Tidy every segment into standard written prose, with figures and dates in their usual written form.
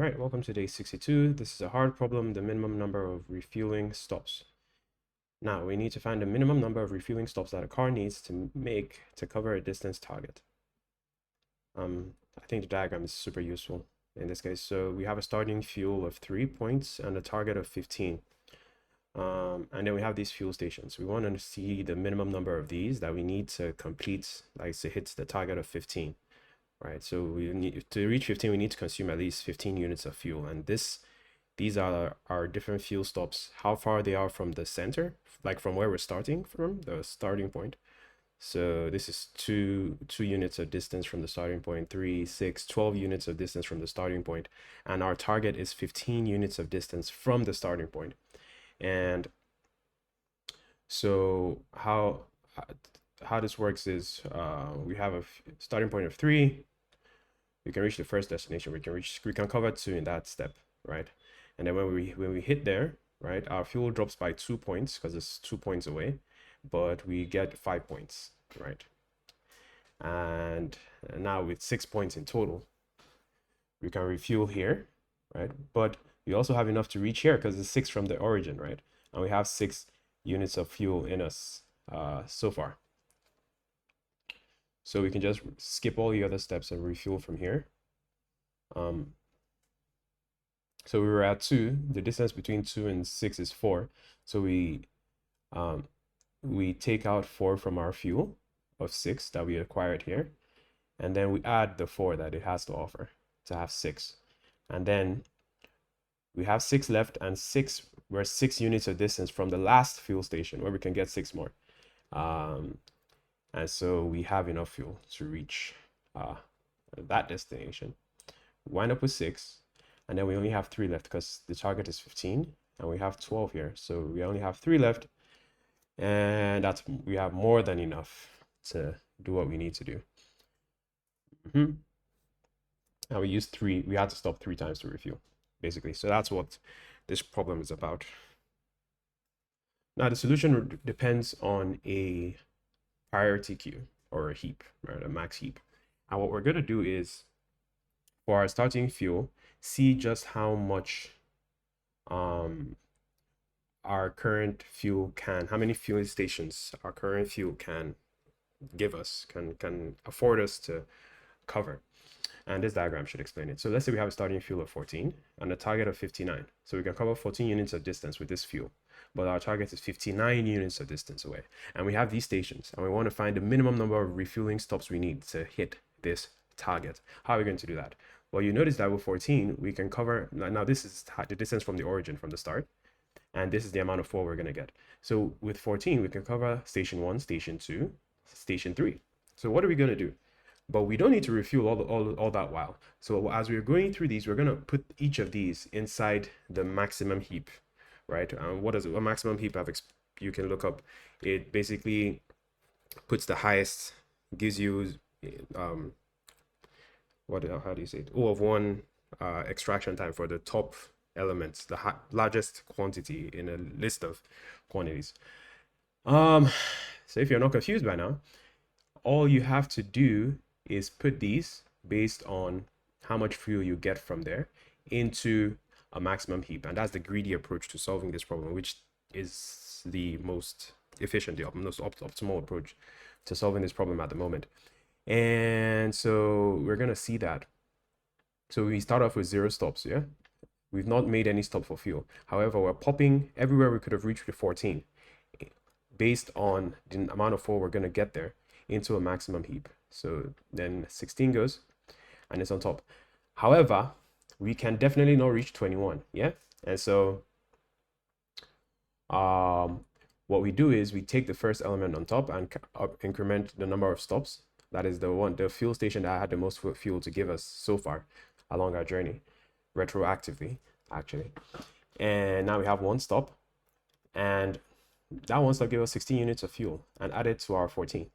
All right, welcome to day 62. This is a hard problem, the minimum number of refueling stops. Now, we need to find the minimum number of refueling stops that a car needs to make to cover a distance target. I think the diagram is super useful in this case. So we have a starting fuel of 3 points and a target of 15. And then we have these fuel stations. We want to see the minimum number of these that we need to complete, like to hit the target of 15. Right, so we need to reach 15, we need to consume at least 15 units of fuel. And these are our different fuel stops, how far they are from the center, like from where we're starting from, the starting point. So this is two units of distance from the starting point, 3, 6, 12 units of distance from the starting point. And our target is 15 units of distance from the starting point. And so how this works is we have a starting point of 3. We can reach the first destination. We can cover 2 in that step, right? And then when we hit there, right, our fuel drops by 2 points because it's 2 points away, but we get 5 points, right? And now with 6 points in total, we can refuel here, right? But we also have enough to reach here because it's 6 from the origin, right? And we have 6 units of fuel in us so far. So we can just skip all the other steps and refuel from here. So we were at 2. The distance between 2 and 6 is 4. So we take out 4 from our fuel of 6 that we acquired here. And then we add the 4 that it has to offer to have 6. And then we have 6 left, and we're 6 units of distance from the last fuel station where we can get 6 more. And so we have enough fuel to reach that destination. Wind up with 6. And then we only have 3 left because the target is 15 and we have 12 here. So we only have 3 left, and we have more than enough to do what we need to do. And we used 3. We had to stop 3 times to refuel, basically. So that's what this problem is about. Now the solution depends on a priority queue or a heap, right? A max heap. And what we're going to do is, for our starting fuel, see just how much our current fuel can, how many fueling stations our current fuel can give us, can afford us to cover. And this diagram should explain it. So let's say we have a starting fuel of 14 and a target of 59. So we can cover 14 units of distance with this fuel, but our target is 59 units of distance away. And we have these stations, and we want to find the minimum number of refueling stops we need to hit this target. How are we going to do that? Well, you notice that with 14, we can cover, now this is the distance from the origin, from the start, and this is the amount of fuel we're going to get. So with 14, we can cover station 1, station 2, station 3. So what are we going to do? But we don't need to refuel all that while. So as we're going through these, we're going to put each of these inside the maximum heap, right? What does a maximum heap have? You can look up. It basically puts the highest, gives you how do you say it? O of 1 extraction time for the top elements, the largest quantity in a list of quantities. So if you're not confused by now, all you have to do is put these based on how much fuel you get from there into a maximum heap. And that's the greedy approach to solving this problem, which is the most efficient, the most optimal approach to solving this problem at the moment. And so we're going to see that. So we start off with 0 stops, yeah? We've not made any stop for fuel. However, we're popping everywhere we could have reached with 14 based on the amount of fuel we're going to get there into a maximum heap. So then 16 goes and it's on top. However, we can definitely not reach 21, yeah? And so what we do is we take the first element on top and increment the number of stops. That is the fuel station that had the most fuel to give us so far along our journey, retroactively, actually. And now we have 1 stop, and that 1 stop gave us 16 units of fuel and added to our 14.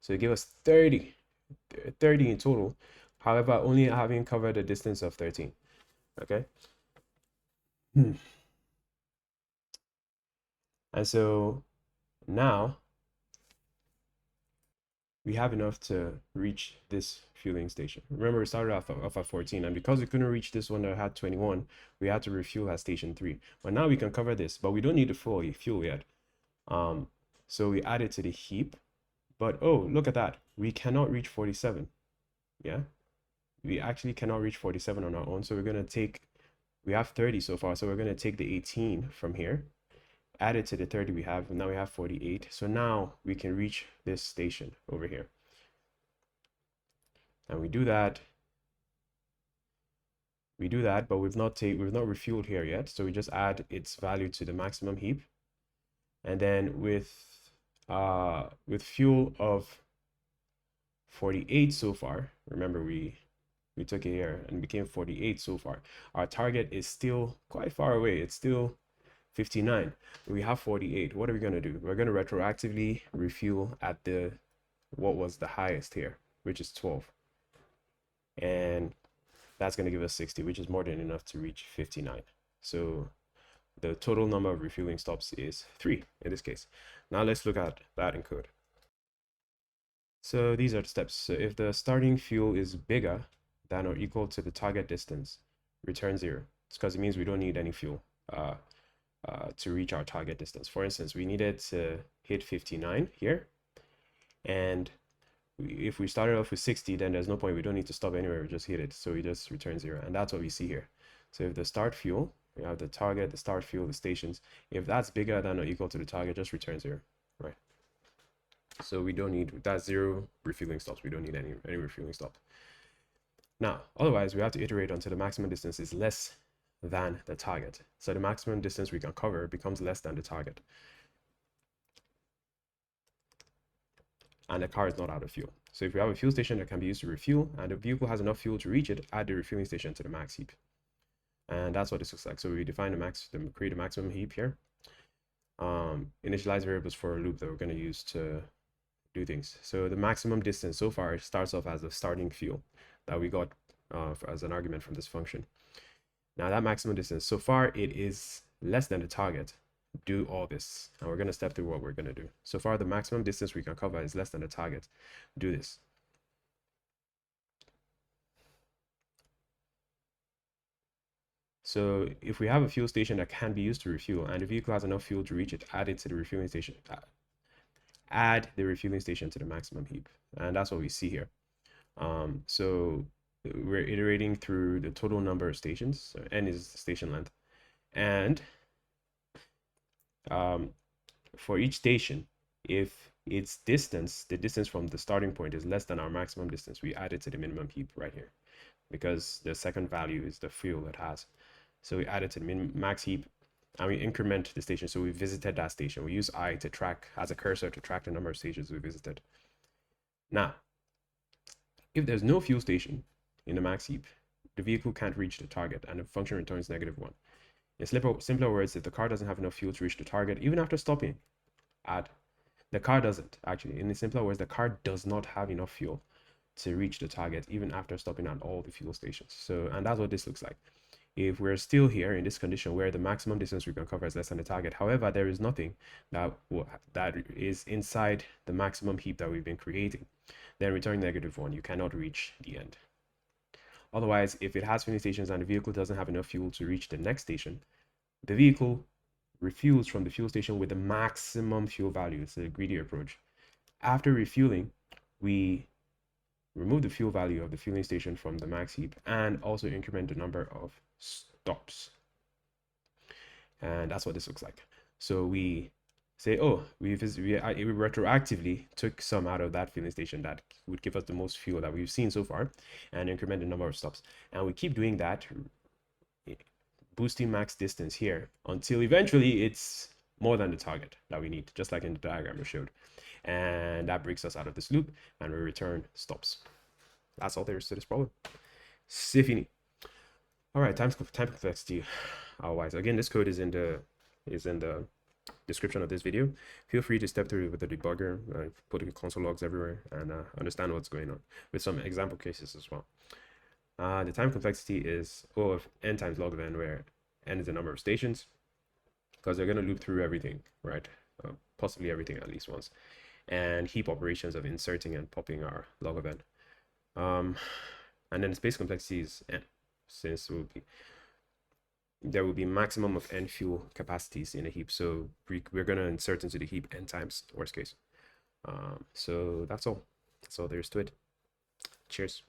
So it gave us 30 in total. However, only having covered a distance of 13. Okay. And so now we have enough to reach this fueling station. Remember, we started off at 14, and because we couldn't reach this one that had 21, we had to refuel at station 3. But now we can cover this, but we don't need to fuel yet. So we add it to the heap. But oh, look at that. We cannot reach 47. Yeah, we actually cannot reach 47 on our own. So we're going to take, we have 30 so far. So we're going to take the 18 from here, add it to the 30 we have, and now we have 48. So now we can reach this station over here. And we do that, but we've not refueled here yet. So we just add its value to the maximum heap. And then with fuel of 48 so far, remember we took it here and became 48 so far. Our target is still quite far away. It's still 59. We have 48. What are we going to do? We're going to retroactively refuel at the what was the highest here, which is 12. And that's going to give us 60, which is more than enough to reach 59. So the total number of refueling stops is 3 in this case. Now let's look at that in code. So these are the steps. So if the starting fuel is bigger than or equal to the target distance, return 0. It's because it means we don't need any fuel to reach our target distance. For instance, we needed to hit 59 here. And if we started off with 60, then there's no point. We don't need to stop anywhere. We just hit it. So we just return 0. And that's what we see here. So if the start fuel, we have the target, the start fuel, the stations. If that's bigger than or equal to the target, just return 0, right? So we don't need, that's 0 refueling stops. We don't need any refueling stops. Now, otherwise, we have to iterate until the maximum distance is less than the target. So the maximum distance we can cover becomes less than the target. And the car is not out of fuel. So if we have a fuel station that can be used to refuel and the vehicle has enough fuel to reach it, add the refueling station to the max heap. And that's what this looks like. So we define create a maximum heap here. Initialize variables for a loop that we're going to use to do things. So the maximum distance so far starts off as the starting fuel that we got as an argument from this function. Now that maximum distance, so far it is less than the target. Do all this, and we're going to step through what we're going to do. So far the maximum distance we can cover is less than the target. Do this. So if we have a fuel station that can be used to refuel and the vehicle has enough fuel to reach it, add it to the refueling station. Add the refueling station to the maximum heap. And that's what we see here. So we're iterating through the total number of stations. So n is the station length. And for each station, if its distance, the distance from the starting point is less than our maximum distance, we add it to the minimum heap right here, because the second value is the fuel it has. So we add it to the max heap and we increment the station. So we visited that station. We use I to track as a cursor to track the number of stations we visited. Now, if there's no fuel station in the max heap, the vehicle can't reach the target and the function returns -1. In simpler words, if the car doesn't have enough fuel to reach the target, even after stopping, the car doesn't actually. In simpler words, the car does not have enough fuel to reach the target even after stopping at all the fuel stations. So, and that's what this looks like. If we're still here in this condition where the maximum distance we can cover is less than the target, however, there is nothing that is inside the maximum heap that we've been creating, then return -1. You cannot reach the end. Otherwise, if it has filling stations and the vehicle doesn't have enough fuel to reach the next station, the vehicle refuels from the fuel station with the maximum fuel value. It's a greedy approach. After refueling, we remove the fuel value of the fueling station from the max heap and also increment the number of stops. And that's what this looks like. So we say, oh, we retroactively took some out of that fueling station that would give us the most fuel that we've seen so far and increment the number of stops. And we keep doing that, boosting max distance here until eventually it's more than the target that we need, just like in the diagram we showed. And that breaks us out of this loop and we return stops. That's all there is to this problem. C'est fini. All right, time complexity wise. Again, this code is in the description of this video. Feel free to step through with the debugger, put the console logs everywhere, and understand what's going on with some example cases as well. The time complexity is O of n times log of n, where n is the number of stations, because they're going to loop through everything, right? Possibly everything at least once. and heap operations of inserting and popping our log event. And then space complexity is n, since there will be maximum of n fuel capacities in a heap. So we're going to insert into the heap n times, worst case. So that's all there is to it. Cheers.